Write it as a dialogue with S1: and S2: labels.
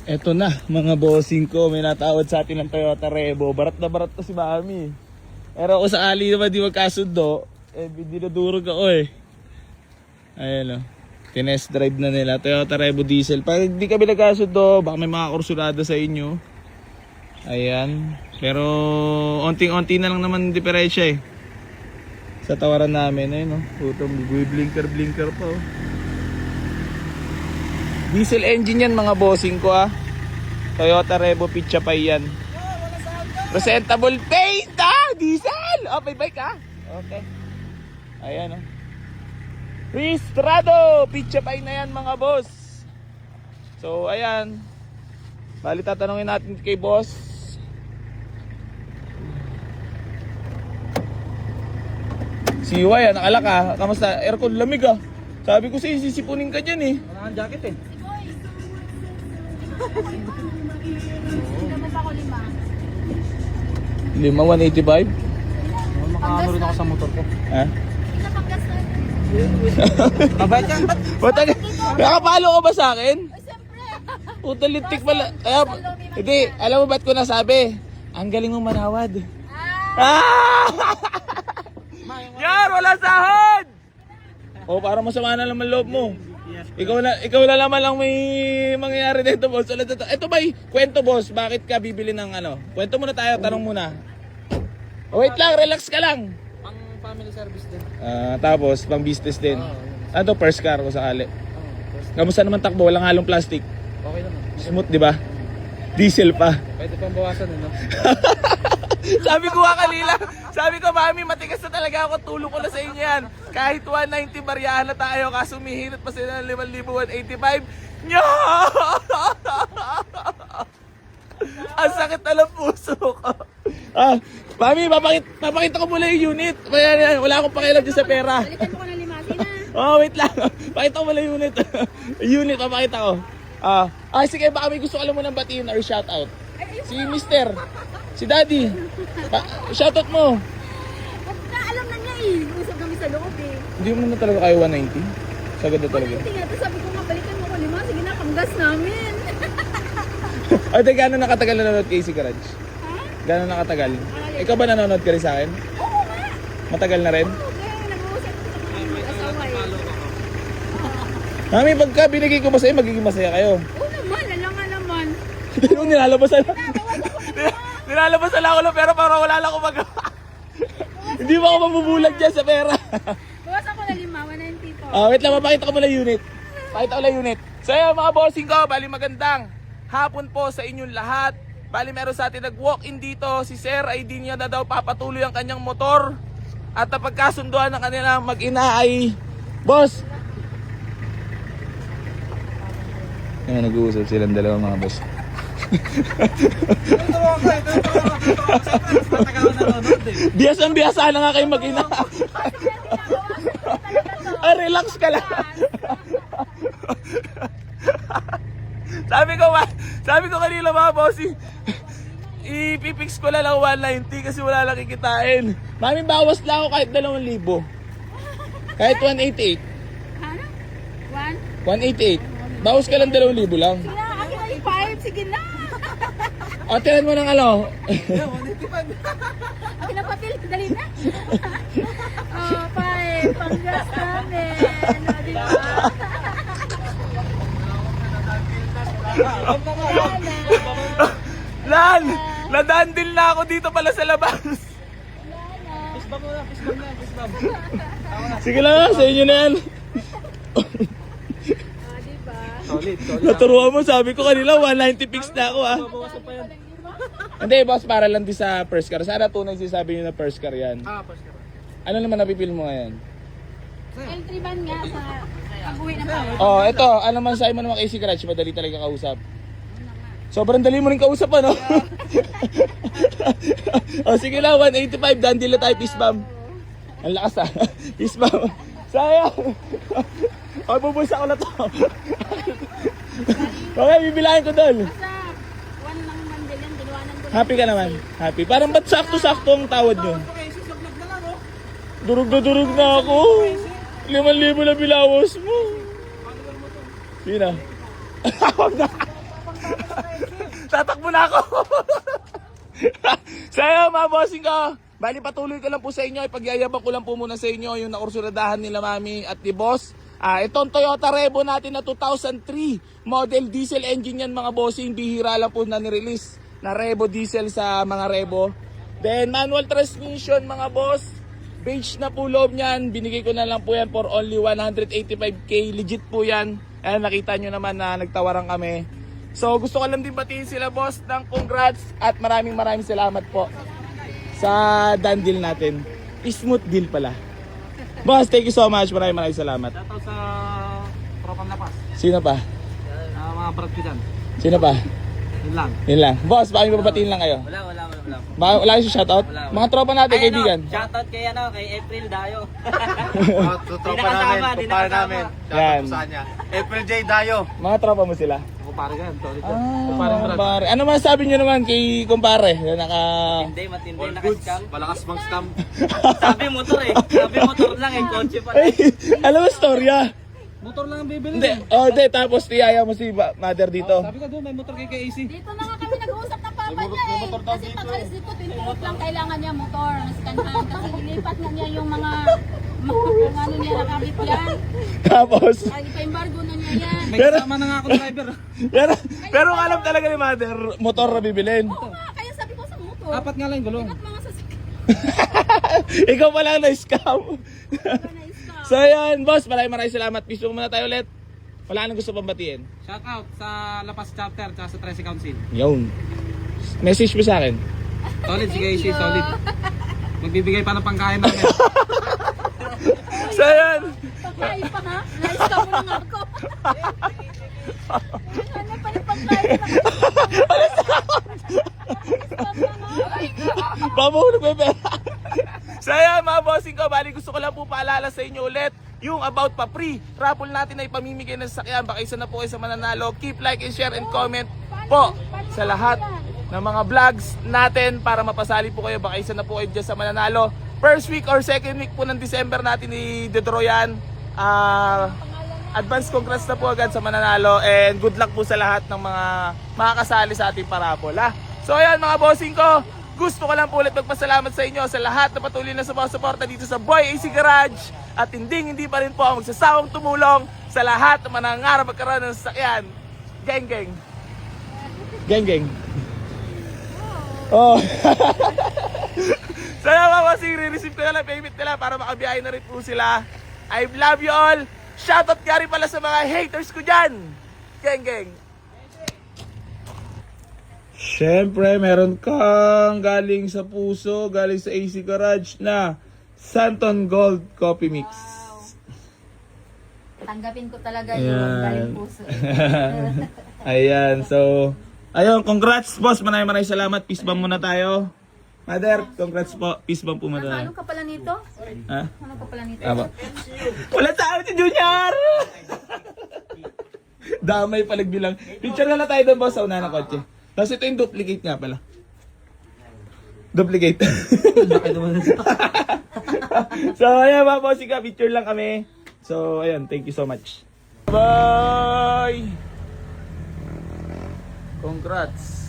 S1: Eto na mga bossing ko, may natawad sa atin ng Toyota Revo. Barat na barat to si Mami. Pero ako sa ali naman di magkasundo, dinudurog ako eh. Ayan o, tinest drive na nila, Toyota Revo diesel. Pag di kami nagkasundo, baka may mga kursulada sa inyo. Ayan, pero onting-onti na lang naman diferensya eh. Sa tawaran namin, ayun o, putong blinker pa o. Diesel engine yan mga bossing ko ah. Toyota Revo Pizza Pay yan. Presentable paint ah! Diesel! Oh, may bike ah. Okay. Ayan oh. Registrado! Pizza Pay na yan mga boss. So ayan. Bali tatanungin natin kay boss. Si Iway ah, nakalak ah. Kamusta? Aircon lamig ah. Sabi ko sa'yo, sisipunin ka dyan eh.
S2: Wala kang jacket eh.
S3: Naman pa ako 5.
S1: 185?
S2: Makaano rin ako sa motor ko.
S1: Ha?
S3: Napanggas na.
S2: Mabait yan.
S1: Nakapalo ka ba sa akin?
S3: Ay, siyempre.
S1: Puta lintik pala. Hindi, alam mo ba't ko nasabi? Ang galing mong manawad. Ah! Yan, wala sahod! O, para masama na naman loob mo. Ikaw na naman lang may mangyayari dito, boss. Ito ba'y kwento, boss? Bakit ka bibili ng ano? Kwento muna tayo, tanong muna. Oh, wait lang, relax ka lang.
S2: Pang family service din.
S1: Tapos, pang business din. Ano to, first car ko sakali. Kamusta naman takbo? Walang halong plastic.
S2: Okay naman.
S1: Smooth, di ba? Diesel pa.
S2: Pwede pang bawasan no?
S1: Sabi ko nga kanila, sabi ko, Mami, matigas na talaga ako, tulong ko na sa inyo yan. Kahit 190 bariyahan na tayo, kaso umihinat pa sila ng 5,185. Nyo! Ang sakit na lang puso ko. Mami, papakita ko muna yung unit. Wala akong pakialam dyan sa pera.
S3: Balikan ko ng limasin na.
S1: Oh, wait lang. Pakita ko muna yung unit. Unit, papakita ko. Sige, baka may gusto ka lang munang batiin or shoutout. Si Mister, si Daddy. Shoutout mo.
S3: Huwag na, alam na niya eh. Usap kami sa loob eh.
S1: Hindi mo na talaga kayo 190? Sagad na talaga.
S3: Tingnan, tapos sabi ko nga, balikan mo ko 5. Sige na, panggas namin.
S1: Ay, gano'n nakatagal na nanonood kay si Garage?
S3: Ha?
S1: Gano'n nakatagal? Ikaw ba nanonood ka rin sa akin?
S3: Oo nga.
S1: Matagal na rin?
S3: Okay, nag-uusap ko sa mga asawa eh.
S1: Mami, pagka binigay ko ba sa'yo, magiging masaya kayo?
S3: Oo naman, alam nga naman.
S1: Hindi mo nilalabasan lang.
S3: Bawasan ko na 5.
S1: Nilalabasan lang ako lang pero parang wala lang akong magawa. Hindi ba ako mabubulag dyan sa pera?
S3: Bawasan ko na 5, 190 po.
S1: Wait lang, mapakita ko muna unit. Pakita ko lang unit. So yun mga bossing ko, bali magandang hapon po sa inyong lahat. Bali meron sa atin nag-walk-in dito. Si Sir ay di niya na daw papatuloy ang kanyang motor. At napagkasunduan ng kanilang mag-ina ay, Boss! Ayan, nag-uusap silang dalawa mga boss. Biyasang-biyasa na nga kayo mag-ina. Relax ka lang. Sabi ko kanila mga bossy, ipipix ko lang 190 kasi wala lang kikitain. Mami, bawas lang ako kahit 2,000. Kahit 188.
S3: Ano?
S1: 188. Bawas ka lang 2,000 lang.
S3: Sige na, akin na yung 5. Sige na.
S1: O, tiran mo ng ano.
S3: Akin na papel. Dali na. Oh, 5. Panggas namin. O, diba?
S1: Lan! Nadandil na ako dito pala sa labas.
S2: Fistbump mo na, fistbump.
S1: Sige lang, sa inyo na yan.
S3: O, diba?
S2: Solid.
S1: Naturuan mo, sabi ko kanila 190 fix na ako ah.
S2: Bawasan pa yan.
S1: Hindi boss, para lang din sa first car. Sana tunay sinasabi nyo na first car yan.
S2: First ka ba?
S1: Ano naman napipil mo ngayon?
S3: L3 van nga sa pag-uwi ng power.
S1: Oh, ito, ano man sa'yo mo naman kay si Garage, madali talaga kausap. Sobrang dali mo rin kausap ano? Oh, sige lang, 185, dandila tayo, peace bomb. Ang lakas ah, peace bomb. Sayang. Oh, bubusa ko na to. Okay, bibilahin ko doon.
S3: Basta, 1 lang mandel yan. Dinuwanan ko.
S1: Happy ka naman? Happy. Parang ba't sakto-sakto ang tawad nyo?
S2: Okay, susublog na lang oh.
S1: Durug na ako. 5,000 na bilawas mo. Sino? Huwag na. Tatakbo na ako. So ayun mga bossing ko, bali patuloy ko lang po sa inyo, ipagyayabang ko lang po muna sa inyo yung nakursuradahan nila mami at ni boss. Itong Toyota Revo natin na 2003 model diesel engine yan mga bossing, bihira lang po na nirelease na Revo diesel sa mga Revo. Then manual transmission mga boss, beige na po loob niyan, binigay ko na lang po yan for only 185k, legit po yan. Ayan, nakita nyo naman na nagtawaran kami. So gusto ko lang din batiin sila boss ng congrats at maraming salamat po sa done deal natin. Smooth deal pala. Boss, thank you so much. Maraming salamat.
S2: Shoutout sa Tropang Lapas.
S1: Sino pa?
S2: Mga brad ko dyan.
S1: Sino pa?
S2: Yun lang.
S1: Yun lang. Boss, baka may babatiin lang kayo.
S4: Wala.
S1: Wala kayo shoutout? Mga tropa natin, kaibigan.
S4: Shoutout kay April Dayo.
S5: Tropa namin, kumpare namin.
S1: Yan.
S5: Shoutout sa kanya. April J. Dayo.
S1: Mga tropa mo sila.
S2: Kumpare ka yan. Solid yan. Kumpare
S1: Ah,
S2: brad.
S1: kumpare. Ano masasabi nyo naman kay kumpare?
S4: Matindi,
S5: All goods.
S4: nakascam.
S5: Malakas mang scam.
S4: Sabi motor lang kotse pa.
S1: Ay, alam mo storya?
S2: Motor lang ang bibili.
S1: Hindi, hindi. Tapos tiyaya mo si mother dito.
S2: Sabi ko doon, may motor kay AC.
S3: Dito na nga kami nag-uusap ng papa niya eh. Kasi pag alis dito, tinulot lang kailangan niya motor. Naskanhan kasi ilipat na niya yung mga kung ano niya nakabit yan.
S1: Tapos,
S3: Ay, ipa-embargo na niya yan.
S2: May
S1: Pero-
S2: kasama na nga ako driver.
S1: pero ang alam talaga ni mother, motor na bibilin.
S3: Oo nga, kaya sabi ko sa motor.
S2: Apat nga lang yung gulong.
S3: At mga sasakyan
S1: Ikaw pa lang na-scam.
S3: na iska.
S1: So yan, boss, maraming salamat. Peace muna tayo ulit. Wala nang gusto pang batiin.
S2: Shoutout sa Lapas Chapter at sa Tracy Council.
S1: Yun. Message mo sa akin.
S2: Solid si AC, solid. Magbibigay pa ng pangkain namin.
S1: So yan.
S3: Pagkain pa ha? Na-iska mo na nga ako. Ano pa yung pagkain pa?
S1: Pamulog may pera. So yan mga bossing ko, bali gusto ko lang po paalala sa inyo ulit yung about pa free raffle natin na ipamimigay ng sasakyan. Baka isa na po kayo sa mananalo. Keep like and share and comment po sa lahat ng mga vlogs natin para mapasali po kayo. Baka isa na po kayo dyan sa mananalo. First week or second week po ng December natin i-draw yan. Advance congrats na po agad sa mananalo and good luck po sa lahat ng mga makakasali sa ating parapol. So ayan mga bossing ko, gusto ko lang po ulit magpasalamat sa inyo sa lahat na patuloy na sumusuporta dito sa Boy AC Garage at hindi pa rin po ako magsasawang tumulong sa lahat na manangarap magkaroon ng sasakyan. Geng geng. Geng geng. Oh. So yun mga bossing, re-receive ko na lang payment nila para makabiyahe na rin po sila. I love you all. Shoutout nga rin pala sa mga haters ko dyan. Geng geng. Siyempre, meron kang galing sa puso, galing sa AC Garage na Santon Gold Coffee Mix.
S3: Tanggapin ko talaga yung galing puso.
S1: Ayan, so, ayun, congrats boss, maraming salamat. Peace bomb muna tayo. Mother, congrats po. Peace bomb po muna tayo.
S3: Ano ka pala nito?
S1: Ha?
S3: Ano ka pala nito?
S1: Aba. Wala sa akin si Junior! Damay palagbilang. Picture na lang tayo doon boss sa una ng kotse. Tapos ito yung duplicate nga pala. Duplicate. So ayan mga bossing ka, picture lang kami. So ayan, thank you so much. Bye! Congrats!